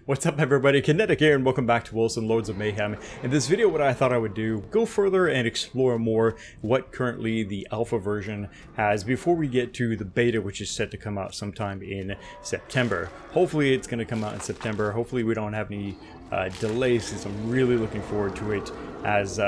What's up everybody, Kinetic here and welcome back to Wolcen Lords of Mayhem. In this video what I thought I would do, go further and explore more what currently the alpha version has before we get to the beta, which is set to come out sometime in September. Hopefully it's going to come out in September. Hopefully we don't have any delays, since I'm really looking forward to it, as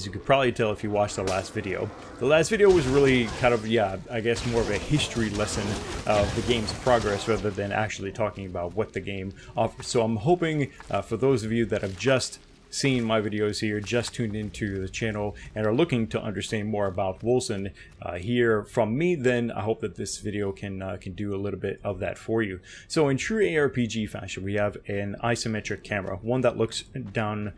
you could probably tell if you watched the last video. The last video was really kind of, I guess more of a history lesson of the game's progress rather than actually talking about what the game offers. So I'm hoping for those of you that have just seen my videos here, just tuned into the channel and are looking to understand more about Wolcen hear from me, then I hope that this video can do a little bit of that for you. So in true ARPG fashion, we have an isometric camera, one that looks down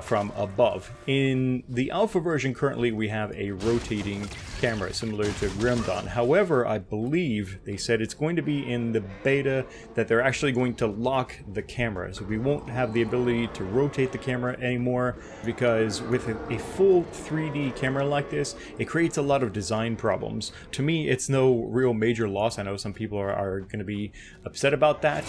from above. In the alpha version currently we have a rotating camera similar to Grimdawn. However, I believe they said it's going to be in the beta that they're actually going to lock the camera, so we won't have the ability to rotate the camera anymore, because with a full 3D camera like this, it creates a lot of design problems. To me, it's no real major loss. I know some people are going to be upset about that,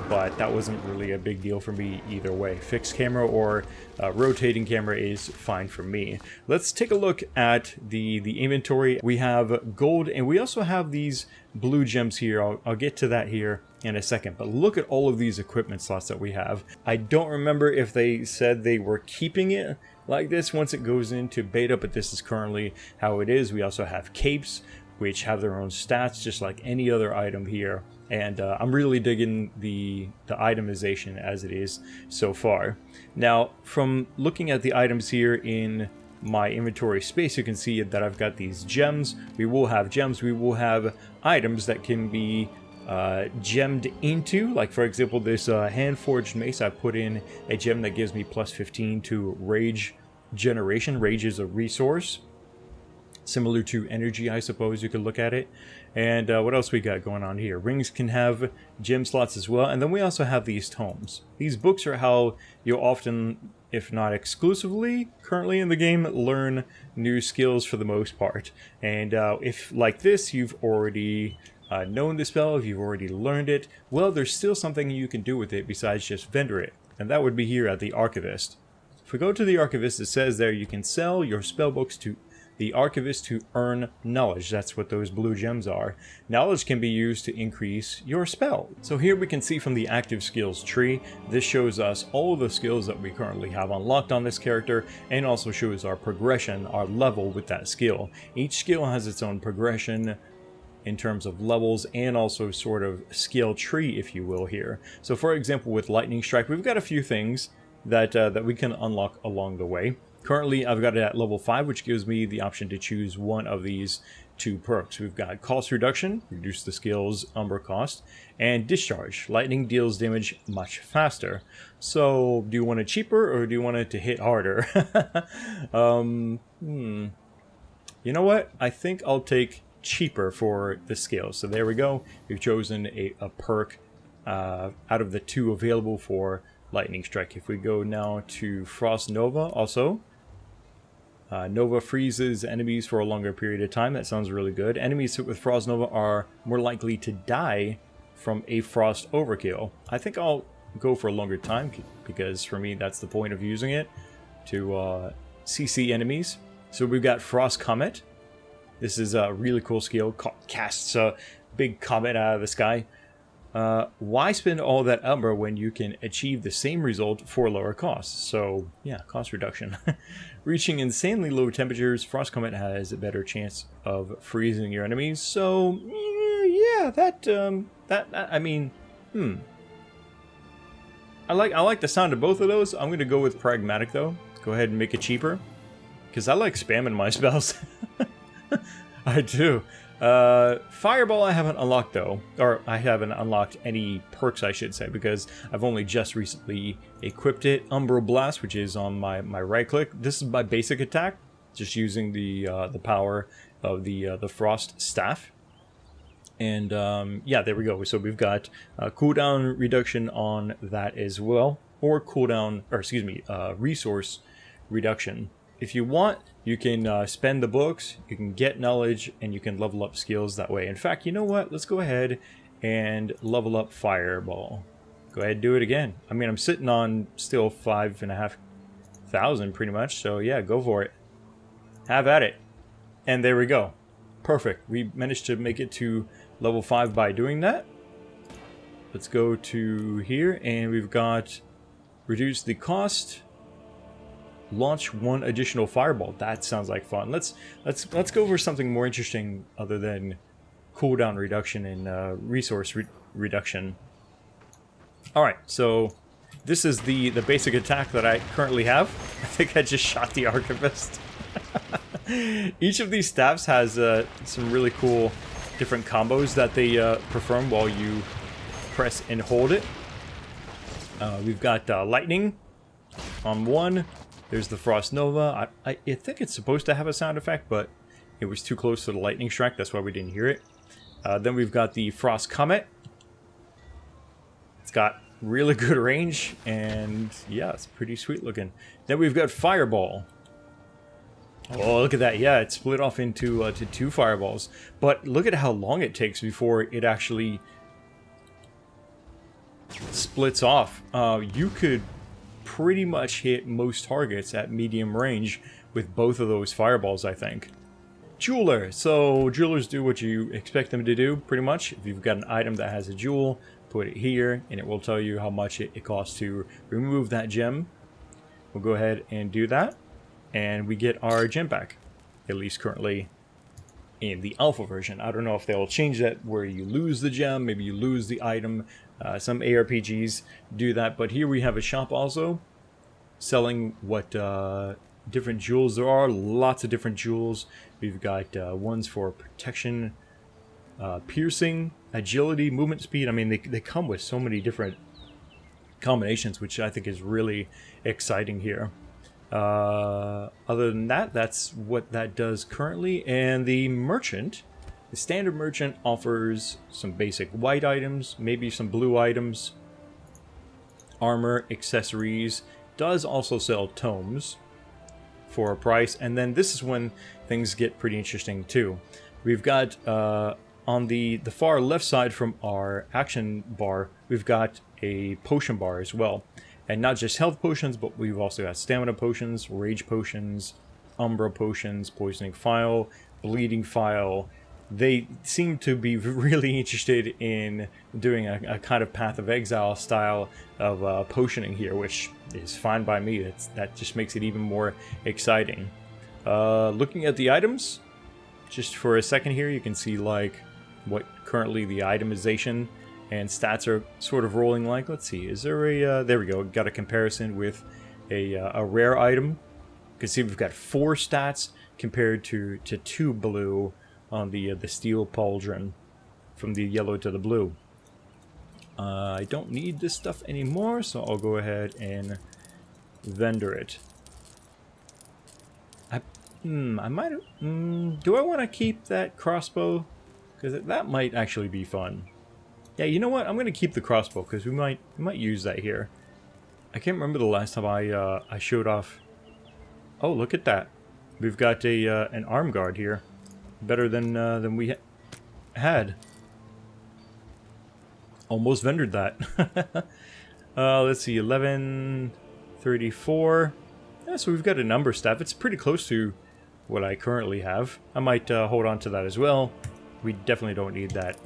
but that wasn't really a big deal for me either way. Fixed camera or rotating camera is fine for me. Let's take a look at the inventory. We have gold and we also have these blue gems here. I'll get to that here in a second, but look at all of these equipment slots that we have. I don't remember if they said they were keeping it like this once it goes into beta, but this is currently how it is. We also have capes, which have their own stats just like any other item here, and I'm really digging the itemization as it is so far. Now, from looking at the items here in my inventory space, you can see that I've got these gems. We will have gems, we will have items that can be gemmed into, like for example this hand-forged mace. I put in a gem that gives me plus 15 to rage generation. Rage is a resource similar to energy, I suppose you could look at it. And what else we got going on here? Rings can have gem slots as well. And then we also have these tomes. These books are how you'll often, if not exclusively, currently in the game, learn new skills for the most part. And if, like this, you've already known the spell, if you've already learned it, well, there's still something you can do with it besides just vendor it. And that would be here at the Archivist. If we go to the Archivist, it says there you can sell your spell books to the Archivist to earn knowledge. That's what those blue gems are. Knowledge can be used to increase your spell. So here we can see from the active skills tree, this shows us all of the skills that we currently have unlocked on this character, and also shows our progression, our level with that skill. Each skill has its own progression in terms of levels and also sort of skill tree, if you will, here. So for example, with Lightning Strike, we've got a few things that we can unlock along the way. Currently, I've got it at level 5, which gives me the option to choose one of these two perks. We've got Cost Reduction, reduce the skill's Umbra cost, and Discharge. Lightning deals damage much faster. So, do you want it cheaper or do you want it to hit harder? You know what? I think I'll take cheaper for the skill. So there we go. We've chosen a perk out of the two available for Lightning Strike. If we go now to Frost Nova, also Nova freezes enemies for a longer period of time. That sounds really good. Enemies hit with Frost Nova are more likely to die from a Frost Overkill. I think I'll go for a longer time, because for me that's the point of using it, to CC enemies. So we've got Frost Comet. This is a really cool skill. Casts a big comet out of the sky. Why spend all that Umbra when you can achieve the same result for lower costs? So yeah, cost reduction. Reaching insanely low temperatures, Frost Comet has a better chance of freezing your enemies. So yeah, I mean, I like the sound of both of those. I'm gonna go with Pragmatic though. Go ahead and make it cheaper, because I like spamming my spells. I do. Fireball I haven't unlocked though, or I haven't unlocked any perks, I should say, because I've only just recently equipped it. Umbral Blast, which is on my right click. This is my basic attack, just using the power of the Frost Staff. And yeah, there we go. So we've got cooldown reduction on that as well, or cooldown, or excuse me, resource reduction. If you want, you can spend the books, you can get knowledge, and you can level up skills that way. In fact, you know what? Let's go ahead and level up Fireball. Go ahead and do it again. I mean, I'm sitting on still 5,500 pretty much, so yeah, go for it. Have at it. And there we go. Perfect. We managed to make it to level 5 by doing that. Let's go to here, and we've got reduce the cost. Launch 1 additional fireball. That sounds like fun. Let's go over something more interesting other than cooldown reduction and resource reduction. All right, so this is the basic attack that I currently have. I think I just shot the Archivist. Each of these staffs has some really cool different combos that they perform while you press and hold it. We've got lightning on one. There's the Frost Nova. I think it's supposed to have a sound effect, but it was too close to the lightning strike. That's why we didn't hear it. Then we've got the Frost Comet. It's got really good range, and yeah, it's pretty sweet looking. Then we've got Fireball. Oh, look at that. Yeah, it's split off into to 2 fireballs. But look at how long it takes before it actually splits off. You could pretty much hit most targets at medium range with both of those fireballs, I think. Jeweler. So jewelers do what you expect them to do, pretty much. If you've got an item that has a jewel, put it here, and it will tell you how much it costs to remove that gem. We'll go ahead and do that, and we get our gem back, at least currently in the alpha version. I don't know if they'll change that where you lose the gem, maybe you lose the item. Some ARPGs do that, but here we have a shop also selling what different jewels there are. Lots of different jewels. We've got ones for protection, piercing, agility, movement speed. I mean, they come with so many different combinations, which I think is really exciting here. Other than that, that's what that does currently. And the merchant, the standard merchant, offers some basic white items, maybe some blue items, armor, accessories, does also sell tomes for a price. And then this is when things get pretty interesting too. We've got on the far left side from our action bar, we've got a potion bar as well. And not just health potions, but we've also got stamina potions, rage potions, umbra potions, poisoning file, bleeding file. They seem to be really interested in doing a kind of Path of Exile style of potioning here, which is fine by me. That just makes it even more exciting. Looking at the items, just for a second here, you can see like what currently the itemization and stats are sort of rolling like. Let's see, is there a... there we go, got a comparison with a rare item. You can see we've got 4 stats compared to 2 blue on the steel pauldron, from the yellow to the blue. I don't need this stuff anymore, so I'll go ahead and vendor it. I might... do I want to keep that crossbow? Because that might actually be fun. Yeah, you know what? I'm going to keep the crossbow, because we might use that here. I can't remember the last time I showed off... Oh, look at that. We've got an arm guard here. Better than we had. Almost vendored that. Let's see, 1134. Yeah, so we've got a number staff. It's pretty close to what I currently have. I might hold on to that as well. We definitely don't need that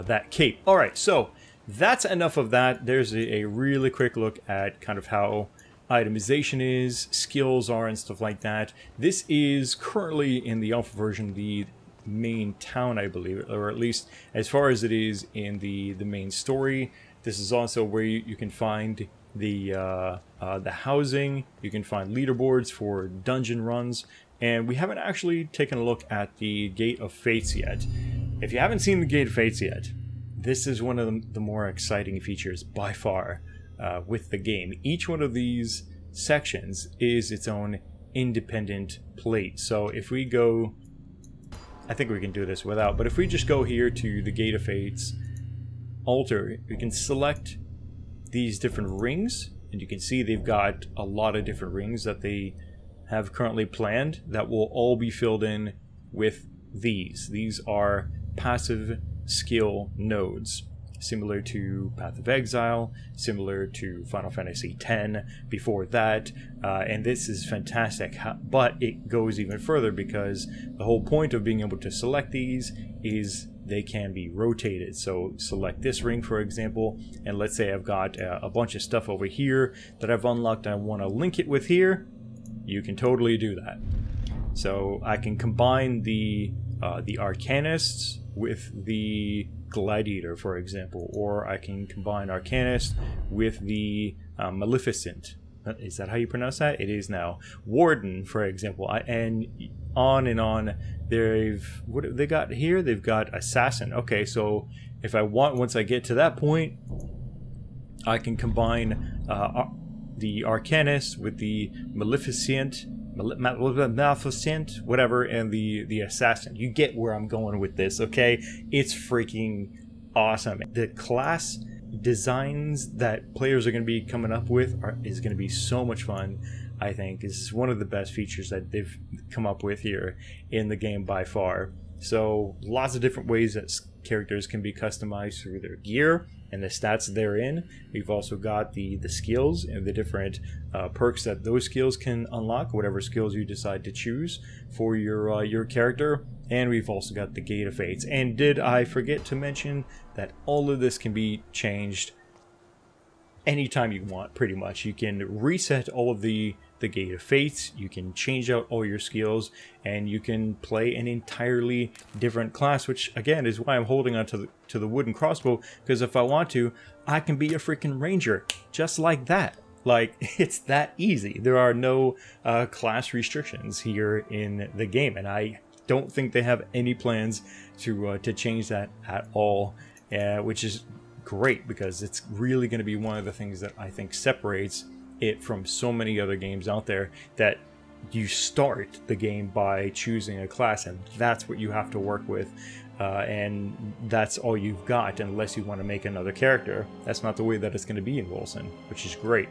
that cape. All right, so that's enough of that. There's a really quick look at kind of how itemization is, skills are, and stuff like that. This is currently in the alpha version the main town, I believe, or at least as far as it is in the main story. This is also where you can find the housing. You can find leaderboards for dungeon runs, and we haven't actually taken a look at the Gate of Fates yet. If you haven't seen the Gate of Fates yet, this is one of the more exciting features by far with the game. Each one of these sections is its own independent plate. So if we go, I think we can do this without, but if we just go here to the Gate of Fates altar, we can select these different rings, and you can see they've got a lot of different rings that they have currently planned that will all be filled in with these. These are passive skill nodes. similar to Path of Exile, similar to Final Fantasy X before that, and this is fantastic. But it goes even further, because the whole point of being able to select these is they can be rotated. So select this ring, for example, and let's say I've got a bunch of stuff over here that I've unlocked and I want to link it with here. You can totally do that. So I can combine the Arcanist with the Gladiator, for example, or I can combine Arcanist with the Maleficent. Is that how you pronounce that? It is now. Warden, for example, and on. What have they got here? They've got Assassin. Okay, so if I want, once I get to that point, I can combine the Arcanist with the Maleficent, whatever, and the Assassin. You get where I'm going with this, okay? It's freaking awesome. The class designs that players are going to be coming up with is going to be so much fun. I think this is one of the best features that they've come up with here in the game by far. So lots of different ways that characters can be customized through their gear and the stats therein. We've also got the skills and the different perks that those skills can unlock, whatever skills you decide to choose for your character. And we've also got the Gate of Fates. And did I forget to mention that all of this can be changed anytime you want, pretty much. You can reset all of the Gate of Fates, you can change out all your skills, and you can play an entirely different class, which again is why I'm holding on to the wooden crossbow, because if I want to, I can be a freaking ranger just like that. Like, it's that easy. There are no class restrictions here in the game, and I don't think they have any plans to change that at all, which is great, because it's really going to be one of the things that I think separates it from so many other games out there, that you start the game by choosing a class, and that's what you have to work with, and that's all you've got unless you want to make another character. That's not the way that it's going to be in Wolcen, which is great.